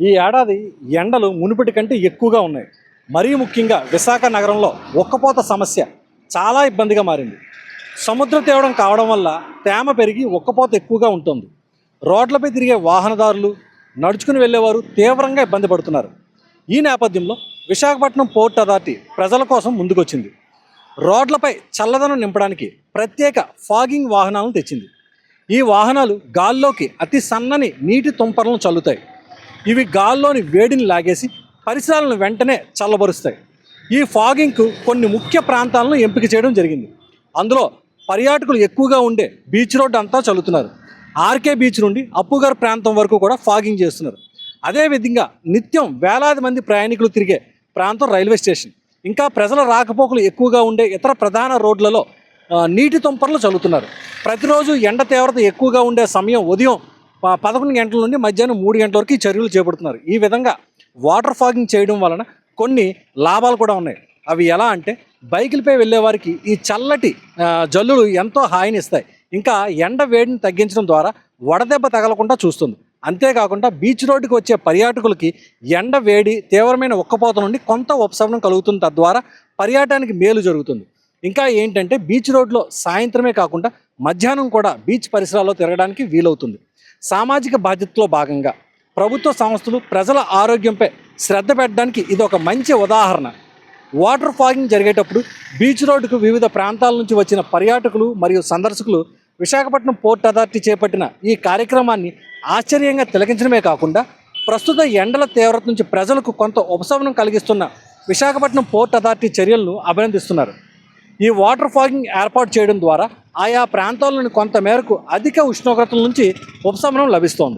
ఈ ఏడాది ఎండలు మునుపటి కంటే ఎక్కువగా ఉన్నాయి. మరీ ముఖ్యంగా విశాఖ నగరంలో ఉక్కపోత సమస్య చాలా ఇబ్బందిగా మారింది. సముద్ర తీవ్రం కావడం వల్ల తేమ పెరిగి ఉక్కపోత ఎక్కువగా ఉంటుంది. రోడ్లపై తిరిగే వాహనదారులు, నడుచుకుని వెళ్ళేవారు తీవ్రంగా ఇబ్బంది పడుతున్నారు. ఈ నేపథ్యంలో విశాఖపట్నం పోర్ట్ అథారిటీ ప్రజల కోసం ముందుకొచ్చింది. రోడ్లపై చల్లదనం నింపడానికి ప్రత్యేక ఫాగింగ్ వాహనాలను తెచ్చింది. ఈ వాహనాలు గాల్లోకి అతి సన్నని నీటి తుంపరలను చల్లుతాయి. ఇవి గాల్లోని వేడిని లాగేసి పరిసరాలను వెంటనే చల్లబరుస్తాయి. ఈ ఫాగింగ్కు కొన్ని ముఖ్య ప్రాంతాలను ఎంపిక చేయడం జరిగింది. అందులో పర్యాటకులు ఎక్కువగా ఉండే బీచ్ రోడ్ అంతా చల్లుతున్నారు. ఆర్కే బీచ్ నుండి అప్పుగర్ ప్రాంతం వరకు కూడా ఫాగింగ్ చేస్తున్నారు. అదేవిధంగా నిత్యం వేలాది మంది ప్రయాణికులు తిరిగే ప్రాంతం రైల్వే స్టేషన్, ఇంకా ప్రజల రాకపోకలు ఎక్కువగా ఉండే ఇతర ప్రధాన రోడ్లలో నీటి తుంపర్లు చల్లుతున్నారు. ప్రతిరోజు ఎండ తీవ్రత ఎక్కువగా ఉండే సమయం ఉదయం 11 గంటల నుండి మధ్యాహ్నం 3 గంటల వరకు ఈ చర్యలు చేపడుతున్నారు. ఈ విధంగా వాటర్ ఫాగింగ్ చేయడం వలన కొన్ని లాభాలు కూడా ఉన్నాయి. అవి ఎలా అంటే, బైకులపై వెళ్ళే వారికి ఈ చల్లటి జల్లులు ఎంతో హాయిని ఇస్తాయి. ఇంకా ఎండ వేడిని తగ్గించడం ద్వారా వడదెబ్బ తగలకుండా చూస్తుంది. అంతేకాకుండా బీచ్ రోడ్డుకి వచ్చే పర్యాటకులకి ఎండ వేడి తీవ్రమైన ఉక్కపోత నుండి కొంత ఉపశమనం కలుగుతుంది. తద్వారా పర్యాటకానికి మేలు జరుగుతుంది. ఇంకా ఏంటంటే, బీచ్ రోడ్లో సాయంత్రమే కాకుండా మధ్యాహ్నం కూడా బీచ్ పరిసరాల్లో తిరగడానికి వీలవుతుంది. సామాజిక బాధ్యతలో భాగంగా ప్రభుత్వ సంస్థలు ప్రజల ఆరోగ్యంపై శ్రద్ధ పెట్టడానికి ఇది ఒక మంచి ఉదాహరణ. వాటర్ ఫాగింగ్ జరిగేటప్పుడు బీచ్ రోడ్డుకు వివిధ ప్రాంతాల నుంచి వచ్చిన పర్యాటకులు మరియు సందర్శకులు విశాఖపట్నం పోర్ట్ అథారిటీ చేపట్టిన ఈ కార్యక్రమాన్ని ఆశ్చర్యంగా తిలకించడమే కాకుండా ప్రస్తుత ఎండల తీవ్రత నుంచి ప్రజలకు కొంత ఉపశమనం కలిగిస్తున్న విశాఖపట్నం పోర్ట్ అథారిటీ చర్యలను అభినందిస్తున్నారు. ఈ వాటర్ ఫాగింగ్ ఏర్పాటు చేయడం ద్వారా ఆయా ప్రాంతాల్లోని కొంత మేరకు అధిక ఉష్ణోగ్రతల నుంచి ఉపశమనం లభిస్తోంది.